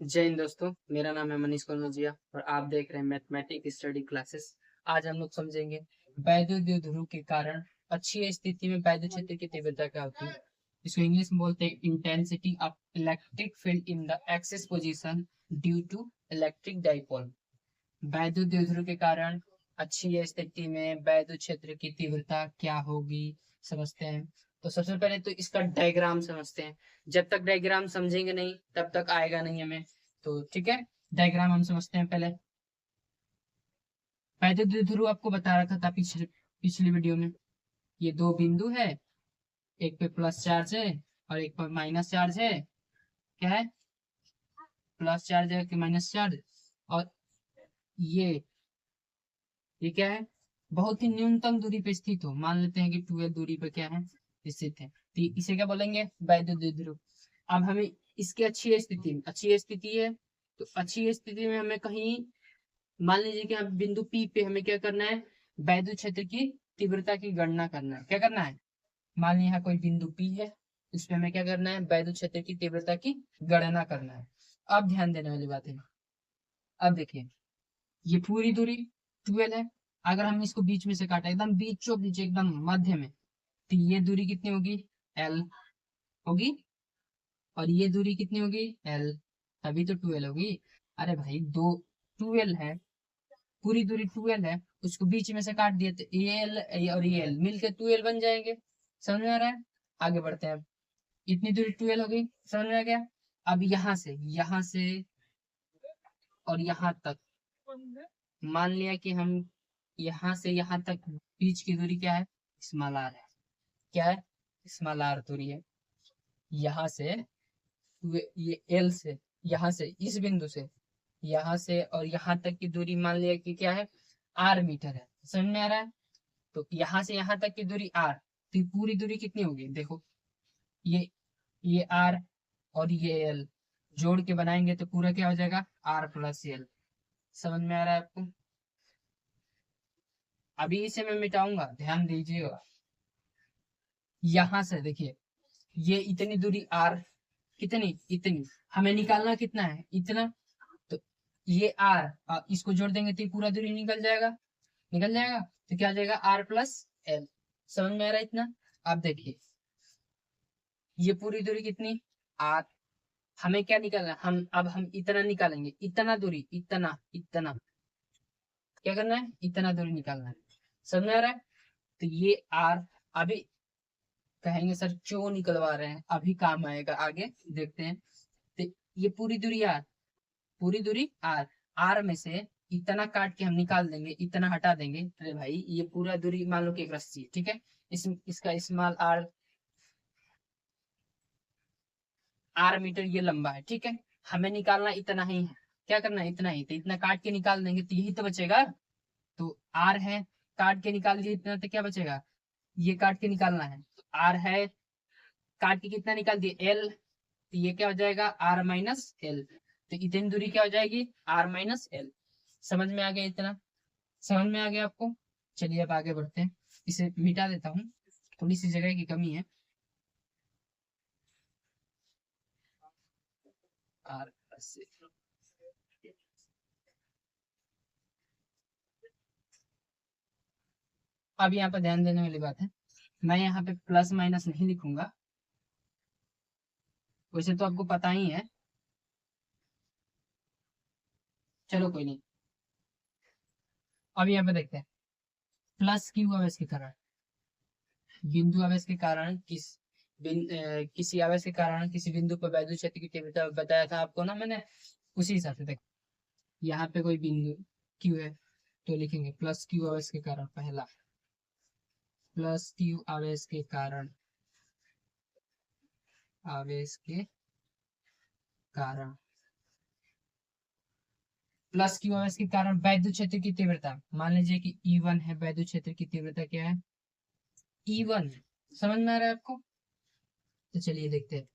जय हिंद दोस्तों, मेरा नाम है मनीष कनौजिया और आप देख रहे हैं मैथमेटिक्स स्टडी क्लासेस। आज हम लोग समझेंगे वैद्युत ध्रुव के कारण अच्छी स्थिति में वैद्युत क्षेत्र की तीव्रता क्या होती है। इसको इंग्लिश में बोलते हैं intensity of electric field in the axis position due to electric dipole. वैद्युत ध्रुव के कारण अच्छी स्थिति में वैद्युत क्षेत्र की तीव्रता क्या होगी, समझते हैं। तो सबसे पहले तो इसका डायग्राम समझते हैं। जब तक डायग्राम समझेंगे नहीं तब तक आएगा नहीं हमें। तो ठीक है, डायग्राम हम समझते हैं पहले। वैद्युत ध्रुव आपको बता रखा था पिछली वीडियो में। ये दो बिंदु है, एक पे प्लस चार्ज है और एक पर माइनस चार्ज है। क्या है? प्लस चार्ज है कि माइनस चार्ज। और ये ये क्या है? बहुत ही न्यूनतम दूरी पे स्थित हो, मान लेते हैं कि 12 दूरी पे क्या है, स्थित है। तो इसे क्या बोलेंगे? वैद्युत ध्रुव। अब हमें इसकी अच्छी स्थिति है, तो अच्छी स्थिति में हमें कहीं मान लीजिए कि हम बिंदु पी पे हमें क्या करना है, वैद्युत क्षेत्र की तीव्रता की गणना करना है। क्या करना है? मान लीजिए यहाँ कोई बिंदु पी है, उसमें हमें क्या करना है, वैद्युत क्षेत्र की तीव्रता की गणना करना है। अब ध्यान देने वाली बात है। अब देखिए, ये पूरी दूरी 12 है। अगर हम इसको बीच में से काटे, एकदम बीचों बीच, एकदम मध्य में, तो ये दूरी कितनी होगी? एल होगी। और ये दूरी कितनी होगी? एल। तभी तो 12 होगी। अरे भाई, दो 12 है, पूरी दूरी 12 है, उसको बीच में से काट दिए तो एल और ये एल मिलकर 12 बन जाएंगे। समझ में आ रहा है? आगे बढ़ते हैं। अब इतनी दूरी 12 हो गई, समझ में आ गया। अब यहाँ से और यहाँ तक, मान लिया कि हम यहाँ से यहाँ तक बीच की दूरी क्या है? स्मॉल आर है। क्या है? स्मॉल आर दूरी है। यहाँ से ये एल से, यहाँ से इस बिंदु से, यहाँ से और यहाँ तक की दूरी मान लिया कि क्या है? आर मीटर है। समझ में आ रहा है? तो यहाँ से यहाँ तक की दूरी आर, तो ये पूरी दूरी कितनी होगी? देखो, ये आर और ये एल जोड़ के बनाएंगे तो पूरा क्या हो जाएगा? R plus l. समझ में आ रहा है आपको? अभी इसे मैं मिटाऊंगा, ध्यान दीजिएगा। यहां से देखिए, ये इतनी दूरी आर, कितनी? इतनी। हमें निकालना कितना है? इतना। तो ये आर, इसको जोड़ देंगे तो ये पूरा दूरी निकल जाएगा। निकल जाएगा तो क्या हो जाएगा? R plus l. समझ में आ रहा है इतना? अब देखिए, ये पूरी दूरी कितनी? आर। हमें क्या निकालना है? हम इतना निकालेंगे, इतना दूरी, इतना इतना। क्या करना है? इतना दूरी निकालना है। समझ में आ रहा है? तो ये आर, अभी कहेंगे सर क्यों निकलवा रहे हैं, अभी काम आएगा, आगे देखते हैं। तो ये पूरी दूरी आर, पूरी दूरी आर, आर में से इतना काट के हम निकाल देंगे, इतना हटा देंगे। अरे भाई, ये पूरा दूरी मान लो कि एक रस्सी है, ठीक है। इसका स्मॉल आर, आर मीटर ये लंबा है, ठीक है। हमें निकालना इतना ही है। क्या करना है? इतना ही। तो इतना काट के निकाल देंगे तो यही तो बचेगा। तो आर है, काट के निकाल दिए इतना, तो क्या बचेगा? ये काट के निकालना है तो आर है, काट के कितना निकाल दिए? एल। तो ये क्या हो जाएगा? R minus l. तो इतनी दूरी क्या हो जाएगी? R minus l. समझ में आ गया इतना? समझ में आ गया आपको? चलिए अब आगे बढ़ते हैं। इसे मिटा देता हूँ, थोड़ी सी जगह की कमी है। आर प्लस अब यहाँ पर ध्यान देने वाली बात है, मैं यहाँ पे प्लस माइनस नहीं लिखूंगा, वैसे तो आपको पता ही है। चलो कोई नहीं। अब यहाँ पे देखते हैं, प्लस क्यू आवेश के कारण, बिंदु आवेश के कारण किसी आवेश के कारण किसी बिंदु पर वैद्युत क्षेत्र की तीव्रता बताया था आपको ना मैंने, उसी हिसाब से देखो। यहाँ पे कोई बिंदु क्यू है, तो लिखेंगे प्लस क्यू आवेश के कारण। पहला, प्लस क्यू आवेश के कारण, आवेश के कारण, प्लस क्यू आवेश के कारण वैद्युत क्षेत्र की तीव्रता। मान लीजिए कि E1 है, वैद्युत क्षेत्र की तीव्रता क्या है? E1। समझ में आ रहा है आपको? तो चलिए देखते हैं।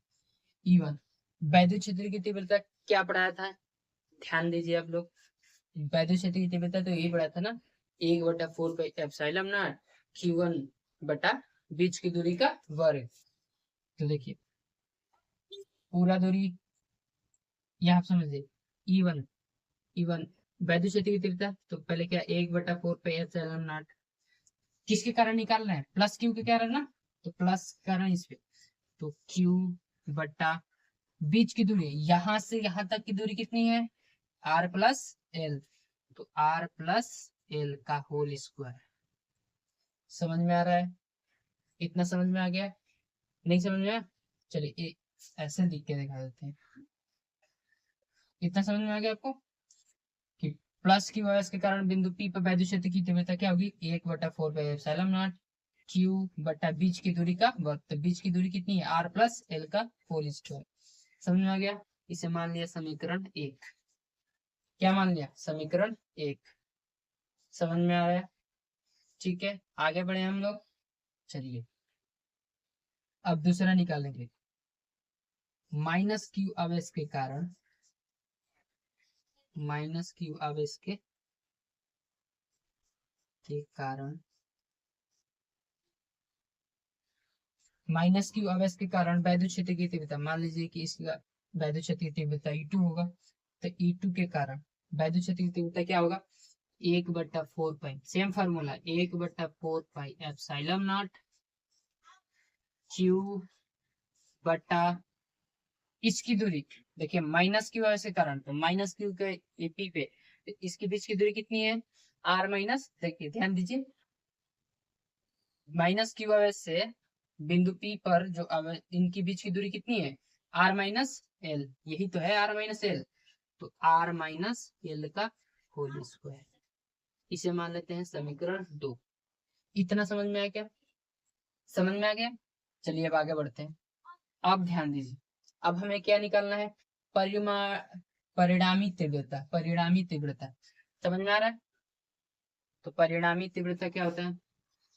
E1 वैद्युत क्षेत्र की तीव्रता क्या पढ़ाया था? ध्यान दीजिए आप लोग। वैद्युत क्षेत्र की तीव्रता तो यही पढ़ा था ना, 1/4 पाई एप्सिलॉन नॉट Q1 बटा बीच की दूरी का वर्ग। तो देखिए, पूरा दूरी यहाँ आप समझिए E1 E1 वैद्युत क्षेत्र की तीव्रता, तो पहले क्या 1/4 पाई एप्सिलॉन नॉट किसके कारण निकाल रहे हैं, प्लस क्यू के कारण ना, तो प्लस कारण इस पे, तो क्यू बटा बीच की दूरी यहां से यहां तक की दूरी कितनी है, आर प्लस एल, तो आर प्लस एल का होल स्क्वायर। समझ में आ रहा है, इतना समझ में आ गया, नहीं समझ में आया, चलिए ऐसे लिख के दिखा देते हैं। इतना समझ में आ गया आपको कि प्लस की वजह के कारण बिंदु पी पर वैद्युत क्षेत्र की तीव्रता क्या होगी, 1/4 पाई एप्सिलॉन नॉट क्यू बटा बीच की दूरी का वर्ग, तो बीच की दूरी कितनी है, आर प्लस एल का होल स्क्वायर। समझ में आ गया, इसे मान लिया समीकरण 1। क्या मान लिया, समीकरण 1। समझ में आ रहा है, ठीक है, आगे बढ़े हम लोग। चलिए अब दूसरा निकालेंगे, माइनस क्यू आवेश के कारण, माइनस क्यू आवेश के कारण, माइनस क्यू आवेश के कारण वैद्युत क्षेत्र की तीव्रता, मान लीजिए कि इसका वैद्युत क्षेत्र की तीव्रता E2 होगा, तो E2 के कारण वैद्युत क्षेत्र की तीव्रता क्या होगा, 1/4 pi, same formula 1/4 pi epsilon not Q बटा इसकी दूरी, देखिए माइनस क्यू आवेश के कारण, तो माइनस क्यू के पी पे, तो इसके बीच की दूरी कितनी है, आर माइनस, देखिए ध्यान दीजिए, माइनस क्यू आवेश से बिंदु पी पर जो इनके बीच की दूरी कितनी है, आर माइनस एल, यही तो है आर माइनस एल, तो आर माइनस एल का होल स्क्वायर, इसे मान लेते हैं समीकरण 2। इतना समझ में आया क्या, समझ में आ गया, चलिए अब आगे बढ़ते हैं। अब ध्यान दीजिए, अब हमें क्या निकालना है, परिमा परिणामी तीव्रता, परिणामी तीव्रता, समझ में आ रहा है, तो परिणामी तीव्रता क्या होता है,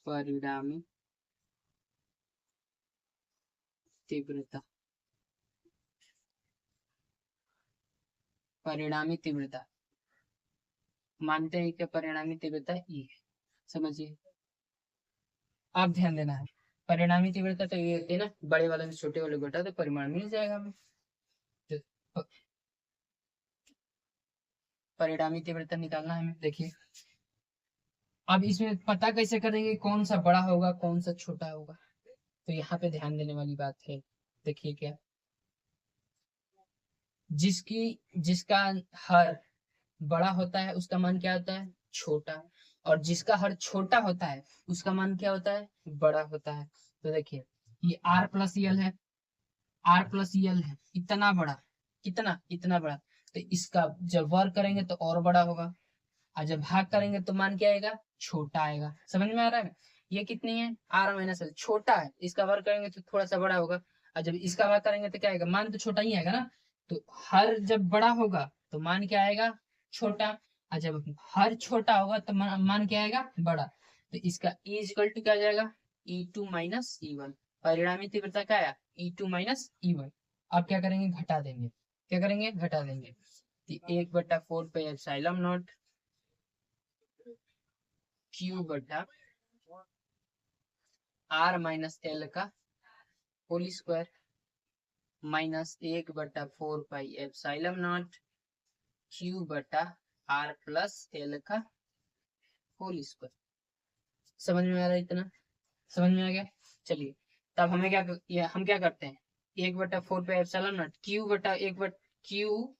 परिणामी तीव्रता, परिणामी तीव्रता मानते हैं कि परिणामी तीव्रता ई है, समझिए, आप ध्यान देना है, परिणामी तीव्रता तो ये होती है ना, बड़े वाले से छोटे वाले घटा तो परिमाण मिल जाएगा हमें, तो परिणामी तीव्रता निकालना है हमें, देखिए अब इसमें पता कैसे करेंगे कौन सा बड़ा होगा कौन सा छोटा होगा, तो यहाँ पे ध्यान देने वाली बात है, देखिए क्या, जिसका हर बड़ा होता है उसका मान क्या होता है, छोटा, और जिसका हर छोटा होता है उसका मान क्या होता है, बड़ा होता है। तो देखिए ये आर प्लस यल है, आर प्लस यल है, इतना बड़ा, कितना, इतना बड़ा, तो इसका जब वर्ग करेंगे तो और बड़ा होगा, और जब भाग करेंगे तो मान क्या आएगा, छोटा आएगा। समझ में आ रहा है, ये कितनी है, आर माइनस एल, छोटा है, इसका वर्ग करेंगे तो थोड़ा सा बड़ा होगा, और जब इसका भाग करेंगे तो क्या आएगा, मान तो छोटा ही आएगा ना, तो हर जब बड़ा होगा तो मान क्या आएगा, छोटा, और जब हर छोटा होगा तो मान क्या आएगा, बड़ा, तो इसका E इक्वल टू क्या आ जाएगा, E2 माइनस E1, परिणामी तीव्रता क्या आया, E2 माइनस E1। अब क्या करेंगे, घटा देंगे, क्या करेंगे, घटा देंगे, 1/4 पाई एप्सिलॉन नॉट क्यू बटा आर माइनस एल का whole square minus 1/4 pi epsilon not Q बटा आर प्लस एल का होल स्क्वायर। समझ में आ रहा है इतना, समझ में आ गया, चलिए तब हमें हम क्या करते हैं, 1/4 पाई एप्सिलॉन नॉट क्यू बटा क्यू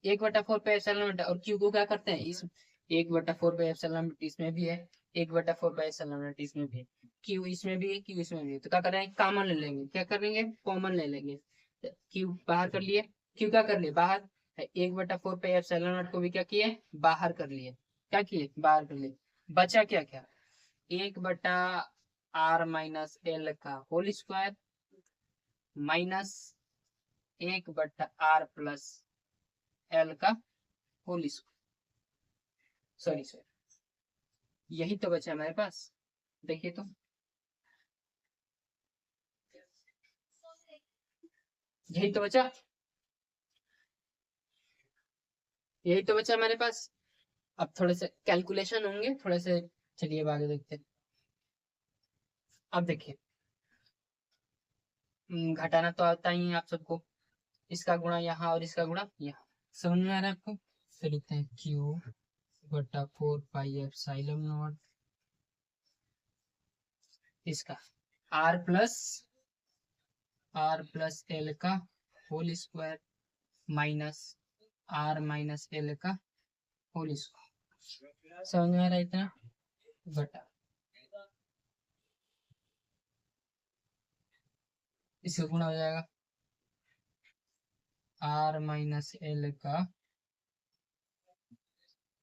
1/4 पाई एप्सिलॉन नॉट, और क्यू को क्या करते हैं, इस 1/4 पाई एप्सिलॉन नॉट इसमें भी है, 1/4 पाई एप्सिलॉन नॉट इसमें भी है, क्यू इसमें भी है, क्यू इसमें भी है, तो क्या करेंगे, कॉमन ले लेंगे, क्या करेंगे, कॉमन ले लेंगे, क्यू बाहर कर लिए, क्यू क्या कर लिए बाहर, 1/4 पाई एप्सिलॉन नॉट को भी क्या किए, बाहर कर लिए, क्या किए, बाहर कर लिए, बचा क्या क्या, 1/आर माइनस एल का होल स्क्वायर माइनस 1/आर प्लस एल का होल स्क्वायर, सॉरी सॉरी, यही तो बचा हमारे पास, देखिए तो, यही तो बचा, यही तो बचा हमारे पास। अब थोड़े से कैलकुलेशन होंगे थोड़े से, चलिए अब आगे देखते हैं। अब देखिए घटाना तो आता ही है आप सबको, इसका गुणा यहाँ और इसका गुणा यहाँ, समझ में आ रहा है आपको? तो लिखते हैं क्यू बटा 4 पाई एप्सिलॉन नॉट इसका आर प्लस एल का whole square minus r minus L का होल स्क्वायर। समझ में आ रहा है इतना? बटा इससे गुणा हो जाएगा आर माइनस एल का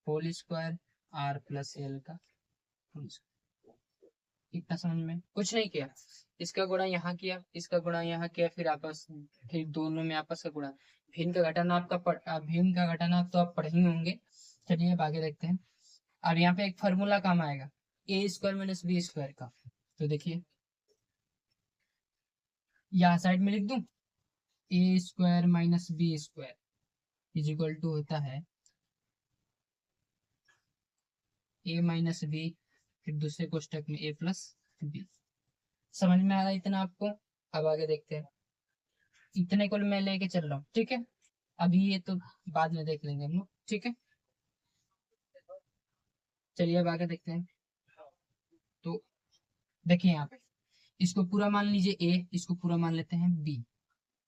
whole square r plus L का होल स्क्वायर। इतना समझ में? कुछ नहीं किया, इसका गुणा यहाँ किया, इसका गुणा यहाँ किया, फिर दोनों में आपस का गुणा। भिन्न का घटानाप भिन्न का घटानाप तो आप पढ़े ही होंगे। चलिए अब आगे देखते हैं। अब यहाँ पे एक फॉर्मूला काम आएगा A square minus B square का। तो देखिए यहाँ साइड में लिख दूं A square minus B square is equal to होता है ए माइनस बी, फिर दूसरे कोष्टक में ए प्लस बी। समझ में आ रहा है इतना आपको? अब आगे देखते हैं। इतने को मैं लेके चल रहा हूँ, ठीक है? अभी ये तो बाद में देख लेंगे हम लोग, ठीक है? चलिए अब आगे देखते हैं। तो देखिए यहाँ पे इसको पूरा मान लीजिए ए, इसको पूरा मान लेते हैं बी।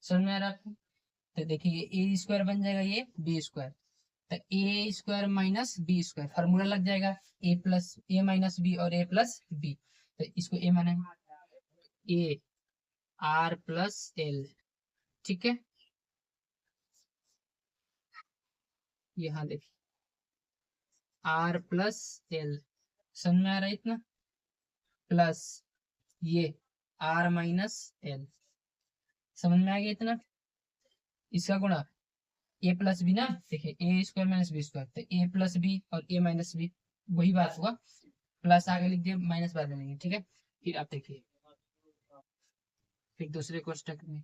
समझ में आ रहा है आपको? तो देखिए ए स्क्वायर बन जाएगा ये बी स्क्वायर, तो A square minus B square formula लग जाएगा A plus A minus B और ए प्लस बी। तो इसको ए माने ए आर प्लस एल, ठीक है? यहाँ देखिए आर प्लस एल, समझ में आ रहा है इतना? प्लस ये आर माइनस एल, समझ में आ गया इतना? इसका गुणा ए प्लस बी ना, देखिए ए स्क्वायर माइनस बी स्क्वायर, तो ए प्लस बी और ए माइनस बी वही बात हुआ, प्लस आगे लिख दिया माइनस बाद में लेंगे, ठीक है? फिर आप देखिए फिर दूसरे कोष्टक में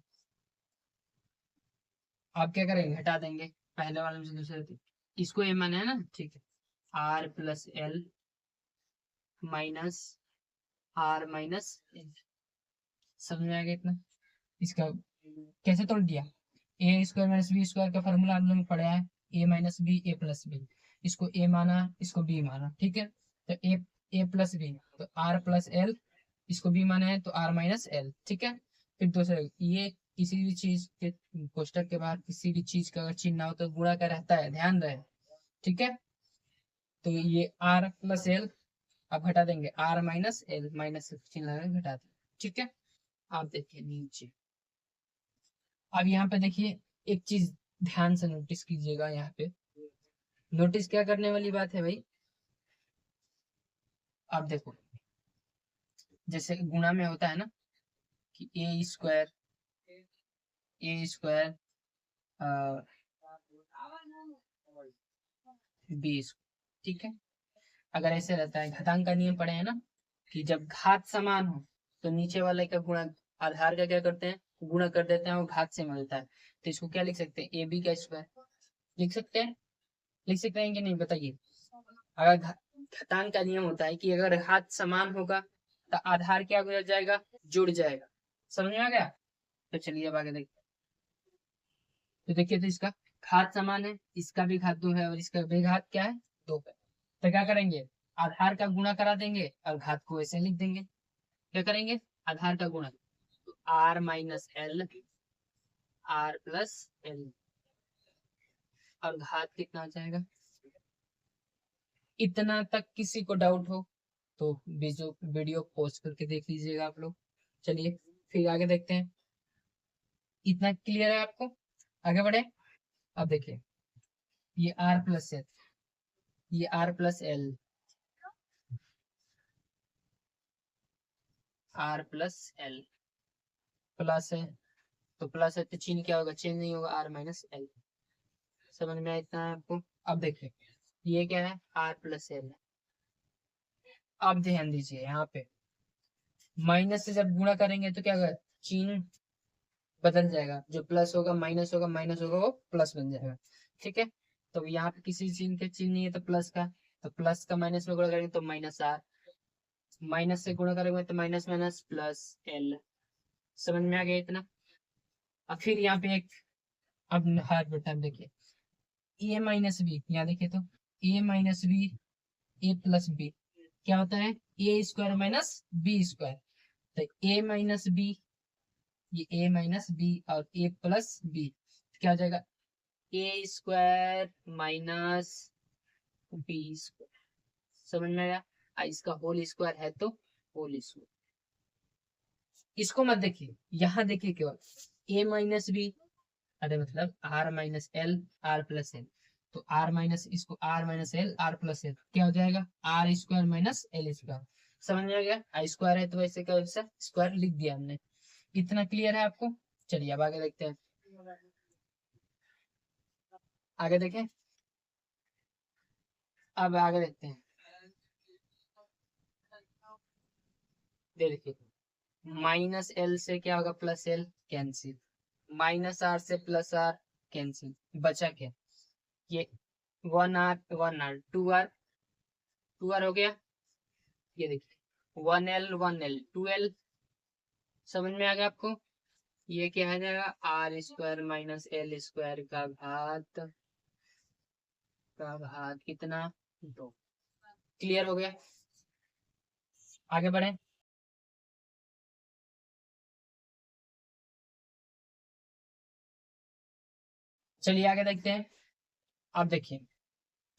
आप क्या करेंगे, घटा देंगे पहले वाले में से दूसरे। इसको ए माने है ना, ठीक है? R plus l minus r minus l, समझ में आ गया इतना? इसका कैसे तोड़ दिया? A square minus B square का फॉर्मूला हम लोग ने पढ़ा है a minus b a plus b. इसको ए माना, इसको बी माना, ठीक है? तो ए प्लस बी, तो आर प्लस एल, इसको बी माना है तो आर माइनस एल, ठीक है? फिर दूसरे ये किसी भी चीज के कोष्टक के बाहर किसी भी चीज का अगर चिन्ह हो तो गुणा का रहता है, ध्यान रहे, ठीक है? तो ये आर प्लस एल अब घटा देंगे आर माइनस एल, माइनस चिन्ह लगा के घटा देंगे, ठीक है? आप देखिए नीचे। अब यहाँ पे देखिए एक चीज ध्यान से नोटिस कीजिएगा, यहाँ पे नोटिस क्या करने वाली बात है भाई? आप देखो जैसे गुणा में होता है ना कि ए स्क्वायर बी, ठीक है? अगर ऐसे रहता है, घातांक का नियम पढ़े हैं ना कि जब घात समान हो तो नीचे वाले का गुणा आधार का क्या करते हैं, गुणा कर देते हैं, वो घात से मिलता है। तो इसको क्या लिख सकते हैं, ए बी का स्क्वायर लिख सकते हैं, लिख सकते हैं कि नहीं बताइए? अगर घातांक का नियम होता है कि अगर घात समान होगा तो आधार क्या हो जाएगा, जुड़ जाएगा। समझ में आ गया? तो चलिए अब आगे देखते हैं। तो देखिए तो इसका घात समान है, इसका भी घात 2 है और इसका भी घात क्या है, 2 है। तो क्या करेंगे, आधार का गुणा करा देंगे और घात को ऐसे लिख देंगे। क्या करेंगे, आधार का गुणा, तो r minus l r plus l, और घात कितना हो जाएगा। इतना तक किसी को डाउट हो तो वीडियो पॉज करके देख लीजिएगा आप लोग। चलिए फिर आगे देखते हैं। इतना क्लियर है आपको? आगे बढ़े। अब देखिए ये आर प्लस एल, ये r plus l, r plus l plus है, तो प्लस है तो चिन्ह क्या होगा, चेंज नहीं होगा, आर माइनस एल। समझ में आया इतना है आपको? अब देखिए ये क्या है, आर प्लस एल। अब ध्यान दीजिए यहाँ पे माइनस से जब गुणा करेंगे तो क्या होगा, चिन्ह बदल जाएगा, जो प्लस होगा माइनस होगा, माइनस होगा वो प्लस बन जाएगा, ठीक है? तो यहाँ पे किसी चिन्ह के चिन्ह नहीं है तो प्लस का, तो प्लस का माइनस में गुणा करेंगे तो माइनस आर, माइनस से गुणा करेंगे तो माइनस माइनस प्लस एल। समझ में आ गया इतना? अब फिर यहाँ पे एक अब हाथ बटन देखिए, ए माइनस बी, यहाँ देखिए तो ए minus b a plus B क्या होता है, ए स्क्वायर माइनस बी स्क्वायर। तो ए माइनस बी, ये ए माइनस बी और ए प्लस बी क्या हो जाएगा, ए स्क्वायर माइनस बी स्क्वायर। समझ में आया, इसका होल स्क्वायर है तो होल स्क्वायर। इसको मत देखिए, यहाँ देखिए केवल ए माइनस बी, अरे मतलब r minus l r plus l, तो आर माइनस इसको r minus l r plus l क्या हो जाएगा, r square minus L square. समझ में आ गया, आई स्क्वायर है तो वैसे का वैसा स्क्वायर लिख दिया हमने। इतना क्लियर है आपको। चलिए अब आगे देखते हैं, आगे देखें, अब आगे देखते हैं। देखिए माइनस एल से क्या होगा, plus l cancel, minus r से प्लस आर कैंसिल, बचा क्या, ये 1 आर 1 आर 2 आर हो गया। ये देखिए 1 एल 2 एल। समझ में आ गया आपको, ये क्या आ जाएगा, r square minus L square का घात कितना, 2। क्लियर हो गया, आगे बढ़े। चलिए आगे देखते हैं। अब देखिए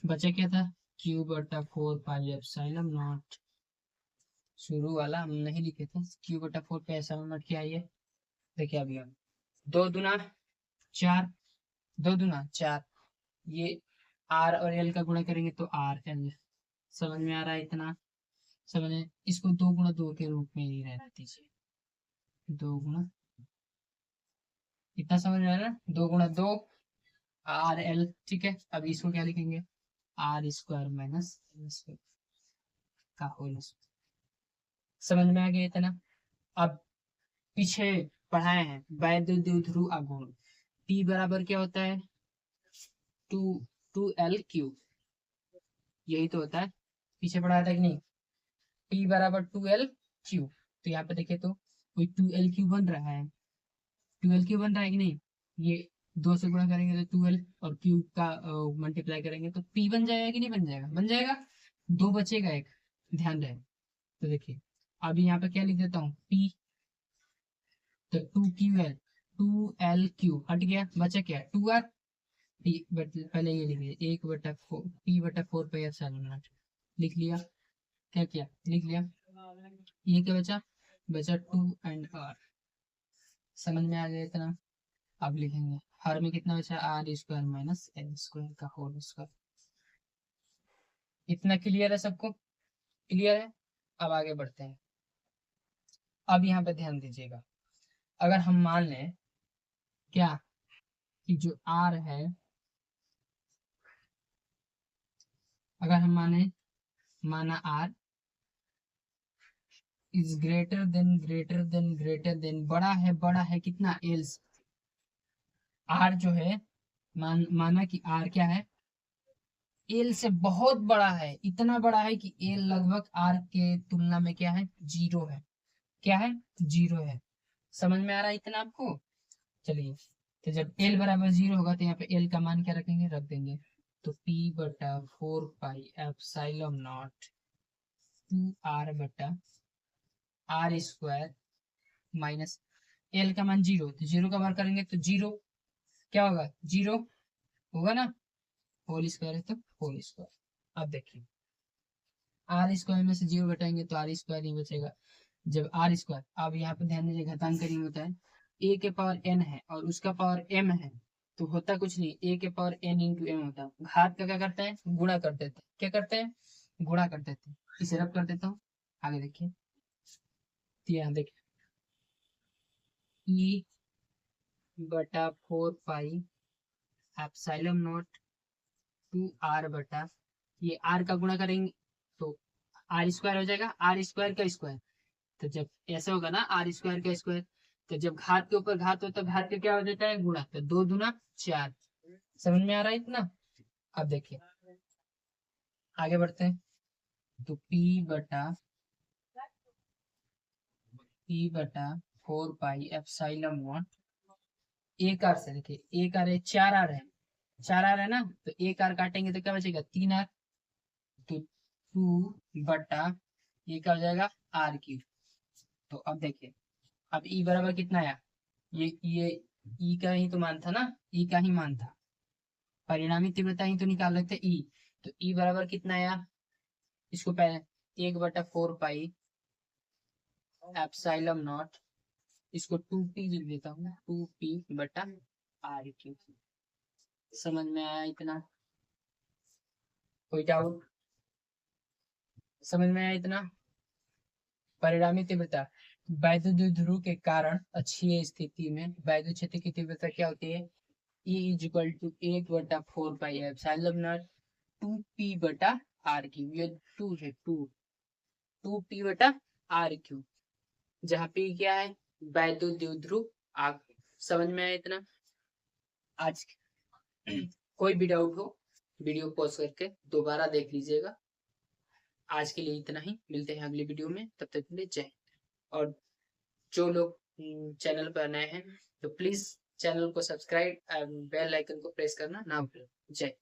बचा क्या था, क्यू बटा 4 पाई एप्सिलॉन नॉट, शुरू वाला हम नहीं लिखे थे, क्यू बटा 4 पाई एप्सिलॉन नॉट क्या है ये, देखिए अभी हम 2 दूना 4, 2 दूना 4, ये आर और एल का गुणा करेंगे तो आर एल। समझ में आ रहा है इतना, समझे, इसको 2 गुणा 2 के रूप में ही रहने दीजिए, 2 गुणा, इतना समझ में आ रहा है, 2 गुणा 2 आर एल। ठीक है, अब इसको क्या लिखेंगे, r square minus L square का होल स्क्वायर। समझ में आ गया इतना। अब पीछे पढ़ाए हैं वैद्युत ध्रुव आघूर्ण, P बराबर क्या होता है, टू 2L यही तो होता है, पीछे पढ़ाया था कि नहीं, P बराबर 2L। तो यहाँ पे देखे तो कोई 2L बन रहा है, 2L बन रहा है कि नहीं, ये 2 से गुणा करेंगे तो 2L और क्यूब का मल्टीप्लाई करेंगे तो P बन जाएगा कि नहीं बन जाएगा, बन जाएगा, 2 बचेगा एक, ध्यान रहे। तो देखिए अभी यहाँ पे क्या लिख देता हूँ, P, तो 2L हट गया, बचा क्या 2R, पहले ये लिख लिया 1/4 P/4 पाई एप्सिलॉन नॉट लिख लिया, क्या किया लिख लिया, ये क्या बचा, बचा 2 और R। समझ में आ गया इतना। अब लिखेंगे हर में कितना बचा, R square minus L square का होल स्क्वायर। इतना क्लियर है सबको, क्लियर है। अब आगे बढ़ते हैं। अब यहाँ पे ध्यान दीजिएगा, अगर हम मान लें क्या कि जो आर है, अगर हम माना आर इज ग्रेटर देन बड़ा है कितना, एल। आर जो है, माना कि आर क्या है, एल से बहुत बड़ा है, इतना बड़ा है कि एल लगभग आर के तुलना में क्या है, 0 है, क्या है, 0 है। समझ में आ रहा है इतना आपको। चलिए, तो जब एल बराबर 0 होगा तो यहाँ पे एल का मान क्या रखेंगे, रख देंगे, तो P/4 pi epsilon not 2R/R² minus L का मान 0, तो 0 का बार करेंगे तो 0 क्या होगा, 0 होगा ना, होल स्क्वायर है तो होल स्क्वायर। अब देखिए आर स्क्वायर में से 0 घटाएंगे तो आर स्क्वायर ही बचेगा। जब आर स्क्वायर, अब यहाँ पे ध्यान दीजिए घातांक नहीं होता है, ए के पावर एन है और उसका पावर एम है, तो होता कुछ नहीं, ए के पावर एन इंटू एम होता है, घात का क्या करते हैं, गुणा कर देते हैं, क्या करते हैं, गुणा कर देते हैं। इसे रब कर देता हूँ, आगे देखिए, तो यहाँ देखिए P/4 pi epsilon not 2R/, ये आर का गुणा करेंगे तो आर स्क्वायर हो जाएगा, आर स्क्वायर का स्क्वायर। तो जब ऐसा होगा ना, आर स्क्वायर का स्क्वायर, तो जब घात के ऊपर घात होता है, घात का क्या हो जाता है, गुणा, तो 2 दूना 4। समझ में आ रहा है इतना। अब देखिए आगे बढ़ते हैं, तो P/4 पाई एप्सिलॉन नॉट, एक आर से देखिए, एक आर है 4 आर है, 4 आर है ना, तो एक आर काटेंगे तो क्या बचेगा 3 आर, तो 2 बटा ये क्या हो जाएगा आर क्यूब। तो अब देखिए, अब ई बराबर कितना आया, ये ई का ही तो मान था ना, ई का ही मान था, परिणामी तीव्रता ही तो निकाल रहे थे ई, तो ई बराबर कितना आया, इसको पहले 1/4 पाई एप्सिलॉन नॉट, इसको 2p लिख देता हूँ, 2p बटा आर क्यूब। समझ में आया इतना, कोई डाउट, समझ में आया इतना। परिणामी तीव्रता, वैद्युत ध्रुव के कारण अक्षीय स्थिति में वैद्युत क्षेत्र की तीव्रता क्या होती है, E = 1/4 pi epsilon not 2p बटा आर क्यूब, ये 2 है, 2p बटा आर क्यूब, जहाँ p क्या है वैद्युत ध्रुव आग। समझ में आया इतना। आज कोई भी डाउट हो वीडियो पॉज करके दोबारा देख लीजिएगा। आज के लिए इतना ही, मिलते हैं अगली वीडियो में, तब तक के लिए जय हिंद। और जो लोग चैनल पर नए हैं तो प्लीज चैनल को सब्सक्राइब, बेल आइकन को प्रेस करना ना भूलें। जय।